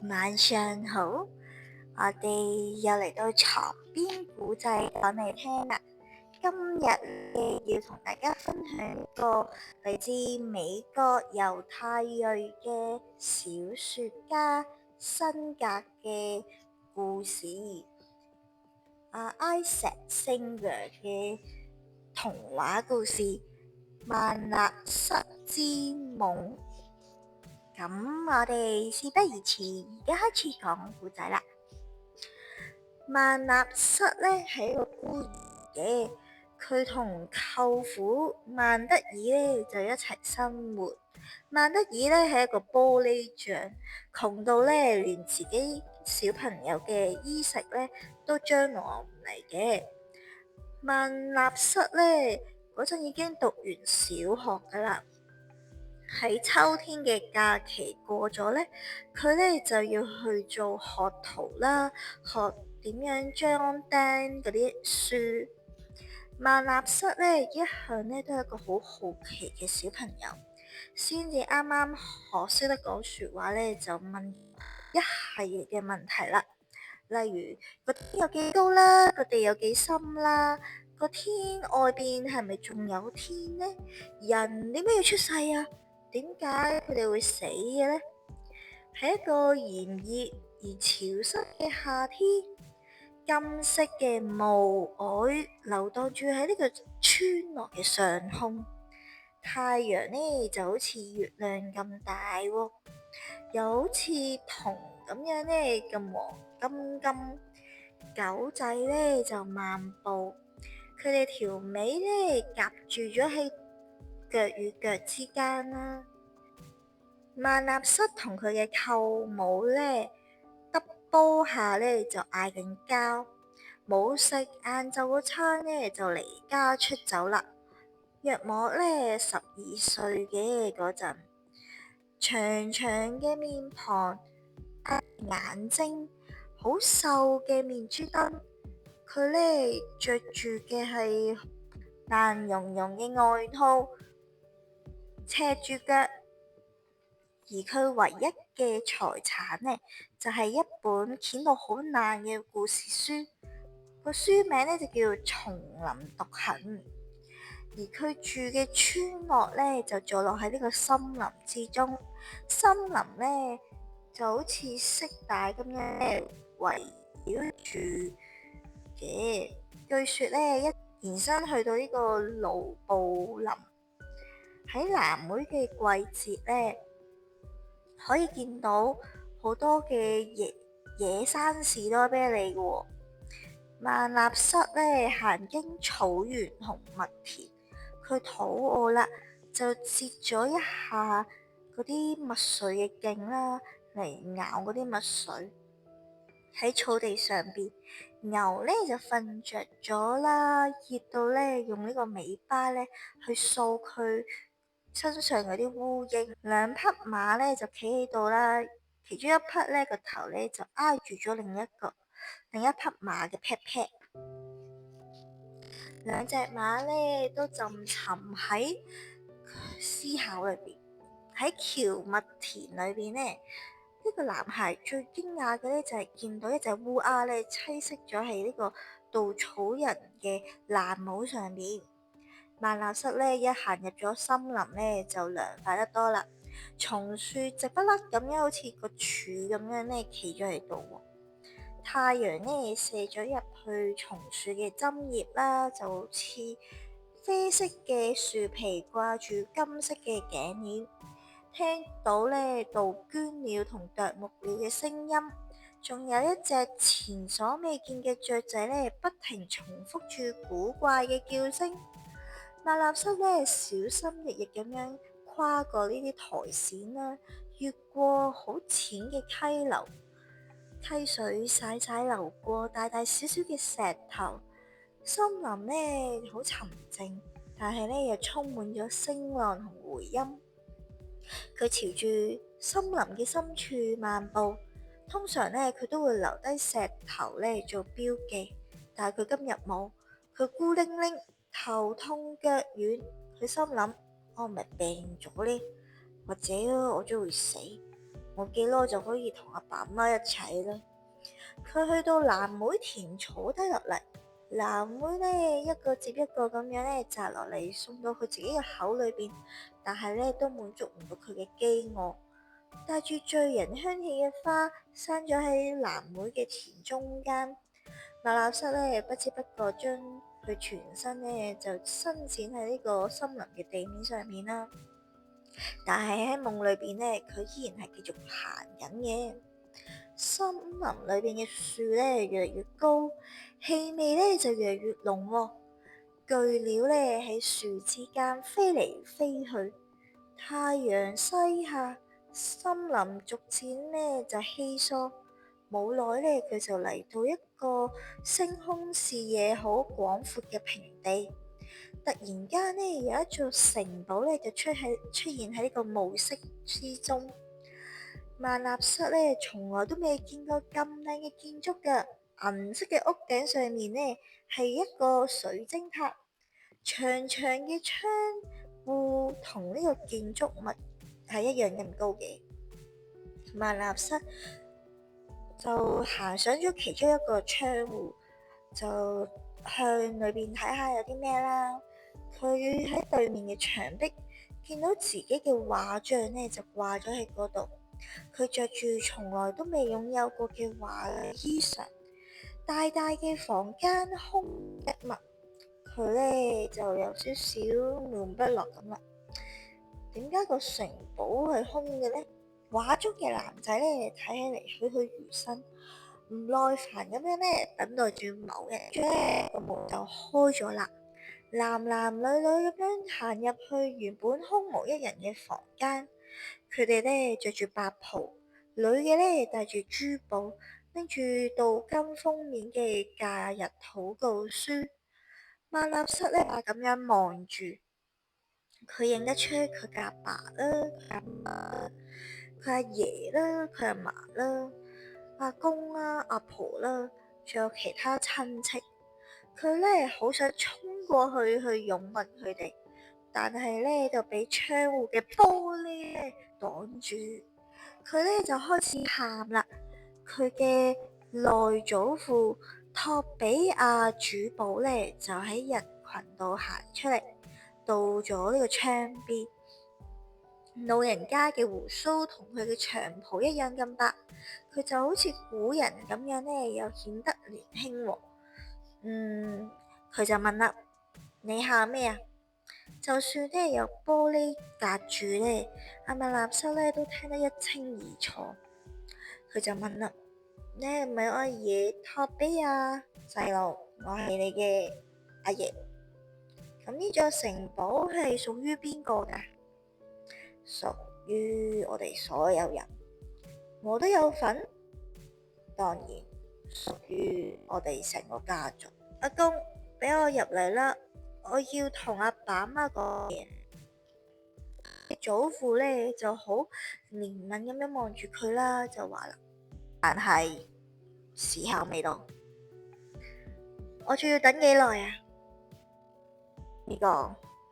晚上好，我哋又嚟到床邊古仔講嚟聽啦。今日要同大家分享一個嚟自美國猶太裔嘅小說家辛格嘅故事。Isaac Singer 嘅童話故事《曼納瑟之夢》。咁我哋事不宜遲，而家開始講故仔啦。曼納瑟咧係一個孤兒嘅，佢同舅父曼德爾咧就一齊生活。曼德爾咧係一個玻璃匠，窮到咧連自己小朋友嘅衣食咧都張羅唔嚟嘅。曼納瑟咧嗰陣已經讀完小學噶啦。喺秋天嘅假期過咗呢，佢呢就要去做學徒啦，學點樣裝釘嗰啲書。曼納瑟呢一向呢都係一個好好奇嘅小朋友，先至啱啱學識得講說話呢，就問一系列嘅問題啦，例如個天有幾高啦，個地有幾深啦，個天外邊係咪仲有天呢？人點解要出世啊？點解佢哋會死嘅呢？喺一個炎熱而潮濕嘅夏天，金色嘅霧靄流蕩住喺呢個村落嘅上空，太陽呢就好似月亮咁大喎，又好似銅咁樣呢咁黃金金。狗仔呢就漫步，佢哋條尾呢夾住咗喺腳與腳之間啦。曼納瑟同佢嘅舅母呢，得煲下呢就嗌緊交，冇食晏晝嗰餐呢就離家出走啦。約莫呢12歲嘅嗰陣，長長嘅面龐，眼睛，好瘦嘅面珠燈，佢呢着住嘅係爛茸茸嘅外套，赤住腳。而佢唯一嘅財產呢，就係一本鉛到好爛嘅故事書，個書名呢就叫《叢林獨行》。而佢住嘅村落呢，就坐落喺呢個森林之中，森林呢就好似色帶咁樣圍繞住嘅。據說呢，一延伸去到呢個盧布林，喺藍莓嘅季節呢，可以見到好多嘅野生士多啤梨嘅。曼納瑟呢行經草原同麥田，佢肚餓啦，就截咗一下嗰啲麥穗嘅莖啦，嚟咬嗰啲麥穗。喺草地上邊，牛呢就瞓着咗啦，熱到呢用呢個尾巴呢去掃佢身上嗰啲烏蠅。兩匹馬呢就企喺度啦，其中一匹呢個頭呢就挨住咗另一匹馬嘅屁屁。兩隻馬呢都浸沉喺思考裏邊。喺蕎麥田裏邊呢個男孩最驚訝嘅呢就係見到一隻烏鴉呢棲息咗喺呢個稻草人嘅爛帽上面。曼納瑟呢一行入咗森林呢就涼快得多啦，松樹直不甩咁樣好似個柱咁樣呢企咗喺度。太陽呢射咗入去松樹嘅針葉啦，就好似啡色嘅樹皮掛住金色嘅頸鏈。聽到呢杜鵑鳥同啄木鳥嘅聲音，仲有一隻前所未見嘅雀仔呢不停重複住古怪嘅叫聲。曼納瑟呢小心翼翼咁樣跨過呢啲苔蘚啦，越過好淺嘅溪流，溪水瀟灑流過大大小小嘅石頭。森林呢好沉靜，但係呢又充滿咗聲浪同回音。佢朝住森林嘅深處漫步，通常呢，佢都會留低石頭呢做標記，但係佢今日冇，佢孤零零，頭痛腳軟，佢心諗我唔係病咗呢，或者我將會死。冇幾耐就可以同阿爸媽一齊啦。佢去到藍莓田坐低落嚟，藍莓咧一個接一個咁樣咧摘落嚟送到佢自己嘅口裏邊，但係咧都滿足唔到佢嘅飢餓。帶住醉人香氣嘅花生咗喺藍莓嘅田中間，馬納塞咧不知不覺將佢全身咧就伸展喺呢個森林嘅地面上面啦。但係喺夢裏邊咧，佢依然係繼續行緊嘅。森林裏邊嘅樹咧越嚟越高，氣味咧就越嚟越濃喎。巨鳥咧喺樹之間飛嚟飛去，太陽西下，森林逐漸咧就稀疏。冇耐咧，佢就嚟到一個星空視野好廣闊嘅平地。突然間呢，有一座城堡咧就出現喺呢個暮色之中。萬納室咧從來都未見過咁靚嘅建築㗎，銀色嘅屋頂上面呢係一個水晶塔，長長嘅窗戶同呢個建築物係一樣咁高嘅。萬納室就行上咗其中一個窗戶，就向裏邊睇下有啲咩啦。佢喺對面嘅牆壁見到自己嘅畫像呢，就掛咗喺嗰度。佢着住從來都未擁有過嘅華麗衣裳，大大嘅房間空一物，佢呢就有少少悶不樂咁啦。點解個城堡係空嘅呢？畫中嘅男仔呢，睇起嚟栩栩如生，唔耐煩咁樣呢，等待住某日呢個門就開咗啦。男男女女咁樣行入去原本空無一人嘅房間，佢哋呢着住白袍，女嘅呢戴住珠寶，拎住鍍金封面嘅假日禱告書。馬納室呢咁樣望住，佢認得出佢嘅阿爸啦，佢阿媽，佢阿爺啦，佢阿嫲啦，阿公啦，阿婆啦，仲有其他親戚。佢呢好想衝過去擁吻佢哋，但係呢就俾窗戶嘅玻璃呢擋住。佢呢就開始喊啦。佢嘅內祖父托比亞主保呢就喺人群度行出嚟，到咗呢個窗邊。老人家嘅鬍鬚同佢嘅長袍一樣咁白，佢就好似古人咁樣呢，又顯得年輕喎。佢就問啦：你喊咩啊？就算呢有玻璃隔住呢，阿馬納修呢都聽得一清二楚。佢就問啦：你係咪我阿爺托比亞細路？我係你嘅阿爺。咁呢座城堡係屬於邊個噶？屬於我哋所有人，我都有份。當然屬於我哋成個家族。阿公，俾我入嚟啦！我要同阿爸媽講嘢。祖父呢就好憐憫咁樣望住佢啦，就話啦：但係時候未到，我仲要等幾耐啊？呢個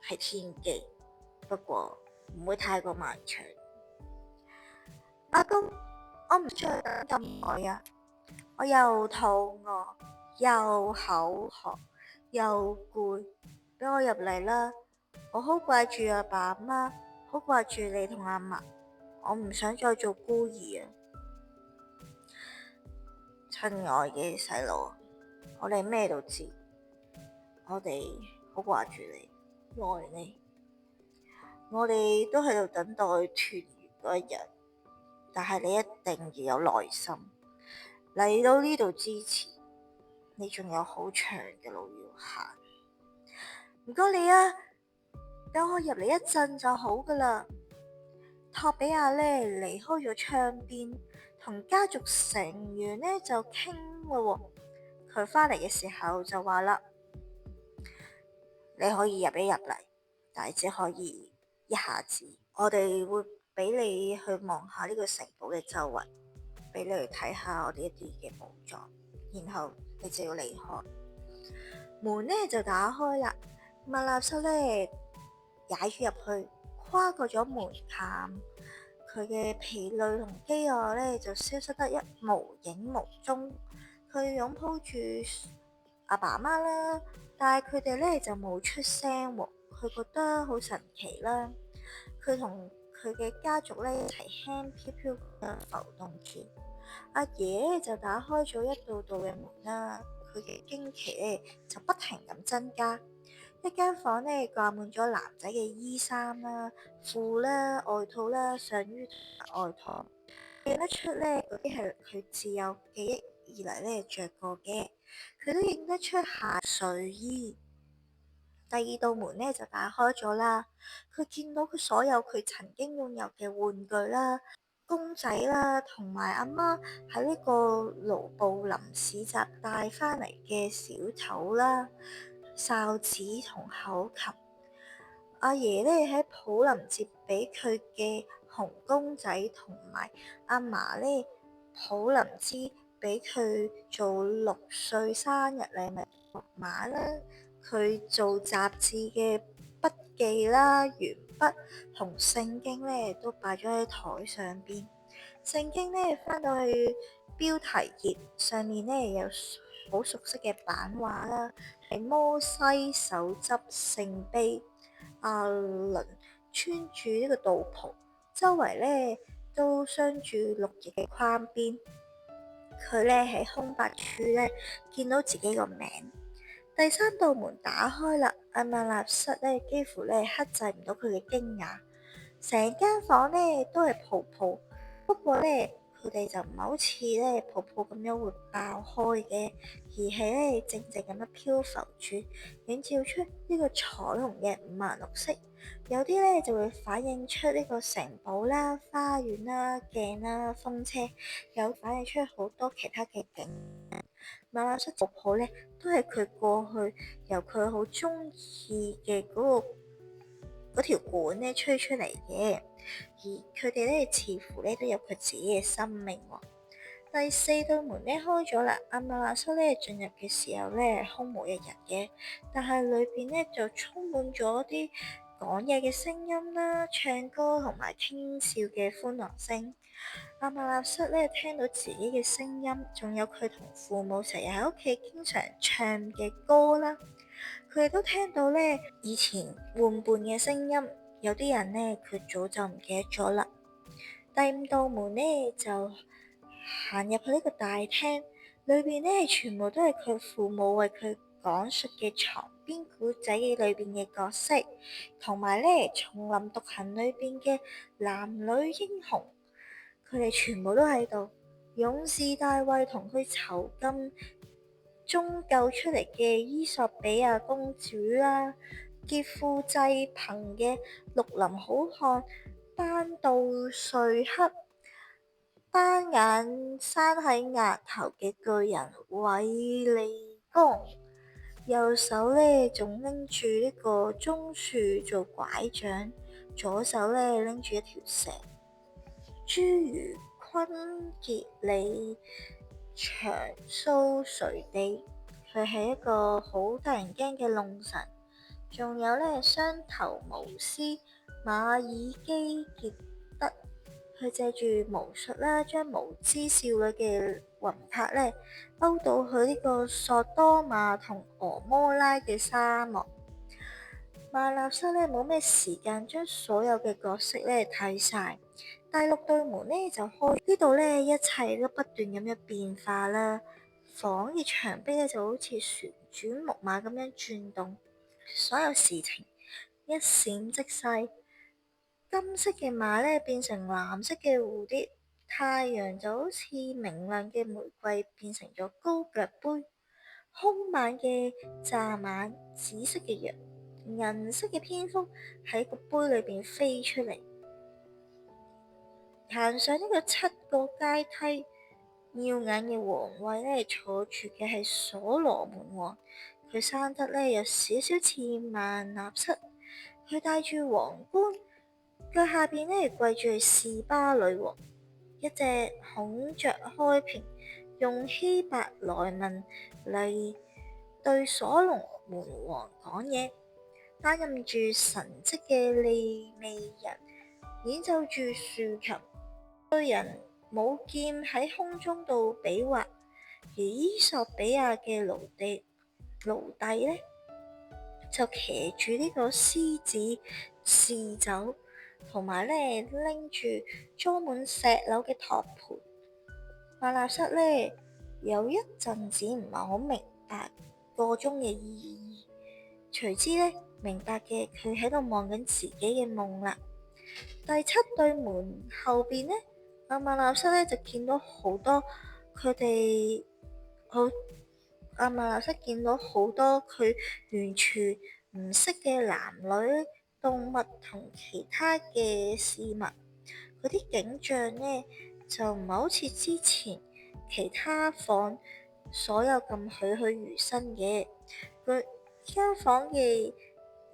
係天機，不過唔會太過漫長。阿公，我唔想等咁耐啊！我又肚餓，又口渴，又攰，俾我入嚟啦！我好掛住阿爸阿媽，好掛住你同阿嫲，我唔想再做孤兒啊！親愛嘅細路，我哋咩都知，我哋好掛住你，愛你，我哋都喺度等待團圓嗰一日，但係你一定要有耐心。嚟到呢度之前，你仲有好長嘅路要行。唔該你啊，等我入嚟一陣就好噶啦。托比亞呢離開咗窗邊，同家族成員呢就傾咯。佢返嚟嘅時候就話啦：你可以入嚟，但係只可以一下子。我哋會俾你去望下呢個城堡嘅周圍，俾你去睇下我哋一啲嘅寶藏，然後你就要離開。門呢就打開啦，馬納修呢踩住入去，跨過咗門檻，佢嘅疲累同飢餓咧就消失得一無影無蹤。佢擁抱住阿爸阿媽啦，但係佢哋咧就冇出聲喎。佢覺得好神奇啦。佢同佢嘅家族咧一齊輕飄飄咁浮動住。阿爺就打開咗一道道嘅門啦，佢嘅驚奇咧就不停咁增加。一間房咧掛滿咗男仔嘅衣衫啦、褲啦、外套啦、上衣同埋外套，認得出咧嗰啲係佢自有記憶以嚟咧着過嘅。佢都認得出下睡衣。第二道門咧就打開咗啦，佢見到佢所有佢曾經擁有嘅玩具啦、公仔啦，同埋阿媽喺呢個盧布林市集帶翻嚟嘅小丑啦、哨子同口琴。阿爺咧喺普林節俾佢嘅紅公仔，同埋阿嫲咧普林茲俾佢做6歲生日禮物馬啦。佢做雜誌嘅筆記啦、鉛筆同聖經咧都擺咗喺台上邊。聖經咧翻到去標題頁上面咧有好熟悉嘅版畫啦，係摩西手執聖杯。阿倫穿住呢個道袍，周圍咧都鑲住綠葉嘅框邊。佢咧喺空白處咧見到自己個名。第三道門打開啦，阿瑪納瑟咧幾乎咧克制唔到佢嘅驚訝，成間房咧都係泡泡，不過咧佢哋就唔係好似咧泡泡咁樣會爆開嘅，而係咧靜靜咁樣漂浮住，映照出呢個彩虹嘅五顏六色。有啲咧就會反映出呢個城堡啦、花園啦、鏡啦、風車，有反映出好多其他嘅景。馬拉瑟泡泡咧，都係佢過去由佢好中意嘅嗰條管咧吹出嚟嘅，而佢哋咧似乎咧都有佢自己嘅生命喎。第四道門咧開咗啦，阿馬拉瑟咧進入嘅時候咧空無一人嘅，但係裏邊咧就充滿咗啲講嘢嘅聲音啦、唱歌同埋傾笑嘅歡樂聲。阿瑪納瑟咧聽到自己嘅聲音，仲有佢同父母成日喺屋企經常唱嘅歌啦。佢哋都聽到咧以前玩伴嘅聲音，有啲人咧佢早就唔記得咗啦。第五道門咧就行入去呢個大廳，裏邊咧全部都係佢父母為佢講述嘅床邊古仔裏邊嘅角色，同埋咧叢林獨行裏邊嘅男女英雄。佢哋全部都喺度，勇士大衛同佢囚禁中救出嚟嘅伊索比亞公主啦，劫富濟貧嘅綠林好漢班杜瑞克，單眼生喺額頭嘅巨人韋利江，右手咧仲拎住呢個棕樹做拐杖，左手咧拎住一條蛇。諸如昆傑里長蘇垂地，佢係一個好得人驚嘅弄臣。仲有咧雙頭巫師馬爾基傑德，佢借住巫術啦，將無知少女嘅魂魄咧勾到去呢個索多瑪同俄摩拉嘅沙漠。馬納瑟咧冇咩時間將所有嘅角色咧睇晒。第六道門咧就開，呢度咧一切都不斷咁樣變化啦。房嘅牆壁咧就好似旋轉木馬咁樣轉動，所有事情一閃即逝。金色嘅馬咧變成藍色嘅蝴蝶，太陽就好似明亮嘅玫瑰變成咗高腳杯，兇猛嘅蚱蜢，紫色嘅羊，銀色嘅蝙蝠喺個杯裏邊飛出嚟。行上呢個7個階梯，耀眼嘅皇位咧，坐住嘅係所羅門王。佢生得咧有少少似曼納瑟，佢戴住皇冠，腳下邊咧跪住係示巴女王。一隻孔雀開屏，用希伯來文嚟對所羅門王講嘢。擔任住神職嘅利未人演奏住豎琴，對人舞劍喺空中度比劃，而伊索比亞嘅奴隸呢，就騎住呢個獅子試酒，同埋呢拎住裝滿石榴嘅托盤。馬納瑟呢有一陣子唔係好明白個中嘅意義，隨之呢明白嘅佢喺度望緊自己嘅夢啦。第7對門後邊呢，阿馬納瑟呢就見到好多佢哋阿馬納瑟見到好多佢完全唔識嘅男女、動物同其他嘅事物。嗰啲景象呢，就唔係好似之前其他房所有咁栩栩如生嘅。佢間房嘅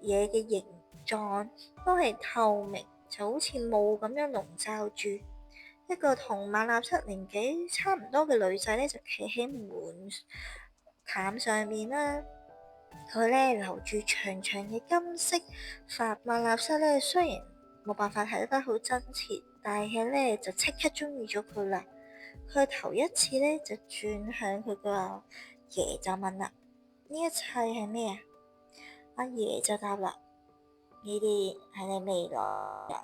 嘢嘅形狀都係透明，就好似霧咁樣籠罩住。一個同馬納瑟年紀差唔多嘅女仔呢，就企喺門檻上面啦。佢呢留住長長嘅金色髮。馬納瑟呢雖然冇辦法睇得好真切，但係呢就即刻中意咗佢啦。佢頭一次呢就轉向佢個阿爺就問啦：呢一切係咩啊？阿爺就答啦：呢啲係你未來人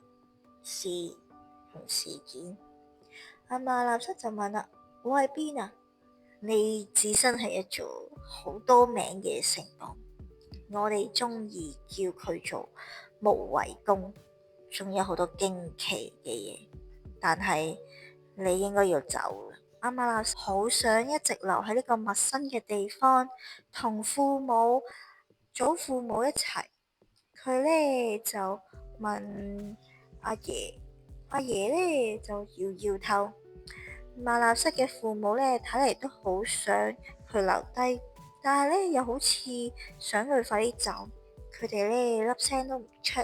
事同事件。阿馬納瑟就問啦：我喺邊啊？你置身係一座好多名嘅城堡，我哋中意叫佢做無圍宮，仲有好多驚奇嘅嘢。但係你應該要走啦。阿馬納瑟好想一直留喺呢個陌生嘅地方，同祖父母一齊。佢呢就問阿爺，阿爺呢就搖搖頭。馬納瑟嘅父母呢，睇嚟都好想佢留低，但係呢又好似想佢快啲走。佢哋呢粒聲都唔出，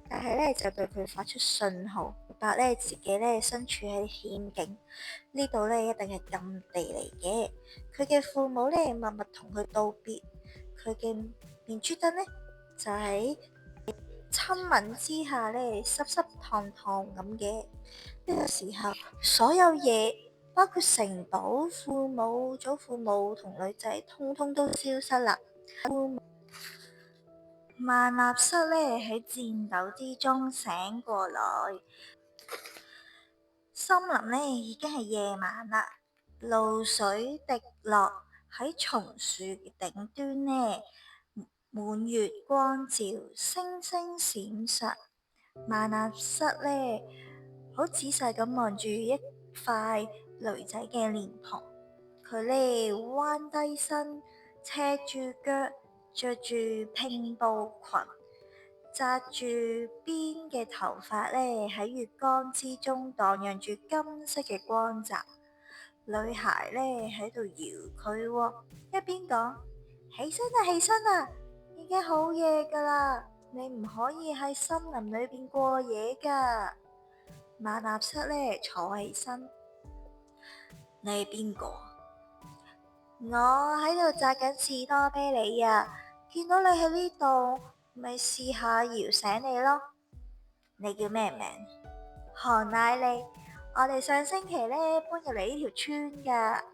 但係呢就對佢發出信號，明白呢自己呢身處喺險境，呢度呢一定係禁地嚟嘅。佢嘅父母呢默默同佢道別，佢嘅面珠燈呢就喺親吻之下呢濕濕燙燙咁嘅。呢個時候，所有嘢包括城堡、父母、祖父母同女仔，通通都消失啦。馬納瑟呢喺顫抖之中醒過來，森林呢已經係夜晚啦，露水滴落喺松樹頂端呢，滿月光照，星星閃爍。馬納瑟呢好仔細咁望住一塊女仔嘅臉龐，佢呢彎低身，斜住腳，着住拼布裙，紮住辮嘅頭髮呢喺月光之中蕩漾住金色嘅光澤。女孩呢喺度搖佢喎，一邊講：起身啊，起身啊，已經好夜噶啦，你唔可以喺森林裏邊過夜噶。馬納瑟呢坐起身：你係邊個？我喺度摘緊士多啤梨啊，見到你喺呢度，咪試下搖醒你咯。你叫咩名？韓乃利。我哋上星期呢搬入嚟呢條村噶。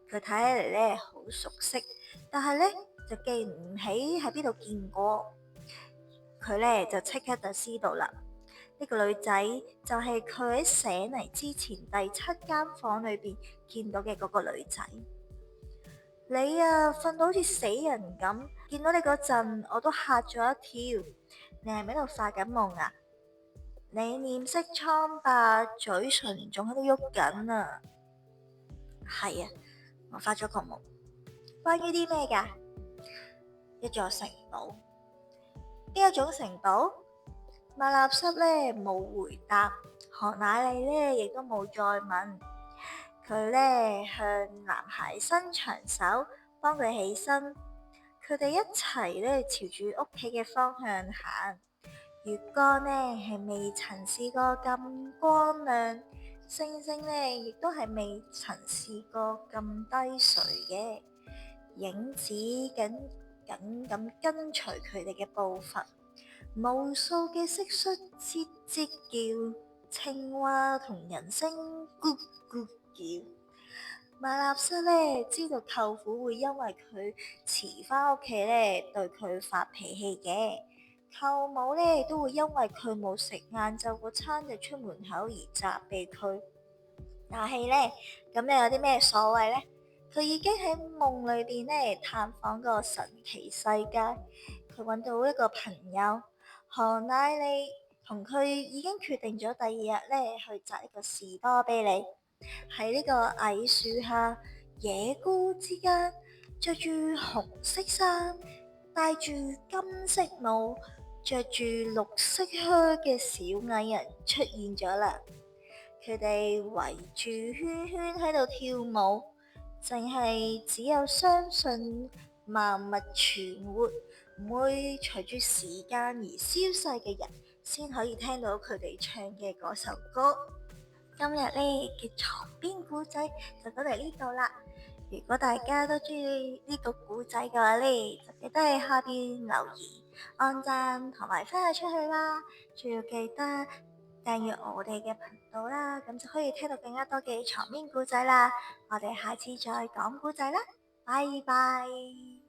佢睇起嚟呢好熟悉，但係呢就記唔起喺邊度見過。佢呢就即刻就知道啦。呢個女仔就係佢喺醒嚟之前第7間房裏邊見到嘅嗰個女仔。你啊，瞓到好似死人咁，見到你嗰陣我都嚇咗一跳。你係咪喺度發緊夢啊？你臉色蒼白，嘴唇仲喺度喐緊啊。係啊，我發咗個夢，關於啲咩噶？一座城堡。邊一種城堡？馬納瑟呢冇回答，韓乃利呢亦都冇再問。佢呢向男孩伸長手，幫佢起身。佢哋一齊呢朝住屋企嘅方向行。月光呢係未曾試過咁光亮，星星呢亦都係未曾試過咁低垂嘅。影子緊緊咁跟隨佢哋嘅步伐。無數嘅蟋蟀吱吱叫，青蛙同人聲咕咕叫。馬納斯咧知道舅父會因為佢遲返屋企咧對佢發脾氣嘅，舅母咧都會因為佢冇食晏晝嗰餐就出門口而責備佢。但係咧，咁又有啲咩所謂咧？佢已經喺夢裏邊咧探訪個神奇世界，佢揾到一個朋友何乃利，同佢已經決定咗第二日咧去摘一個士多啤梨。喺呢個矮樹下，野菇之間，着住紅色衫、戴住金色帽、着住綠色靴嘅小矮人出現咗啦。佢哋圍住圈圈喺度跳舞，淨係只有相信萬物存活，唔會隨住時間而消逝嘅人，先可以聽到佢哋唱嘅嗰首歌。今日呢嘅床邊故仔就到嚟呢度啦。如果大家都中意呢個故仔嘅話呢，就記得喺下邊留言、按讚同埋分享出去啦。仲要記得訂閱我哋嘅頻道啦，咁就可以聽到更加多嘅床邊故仔啦。我哋下次再講故仔啦，拜拜。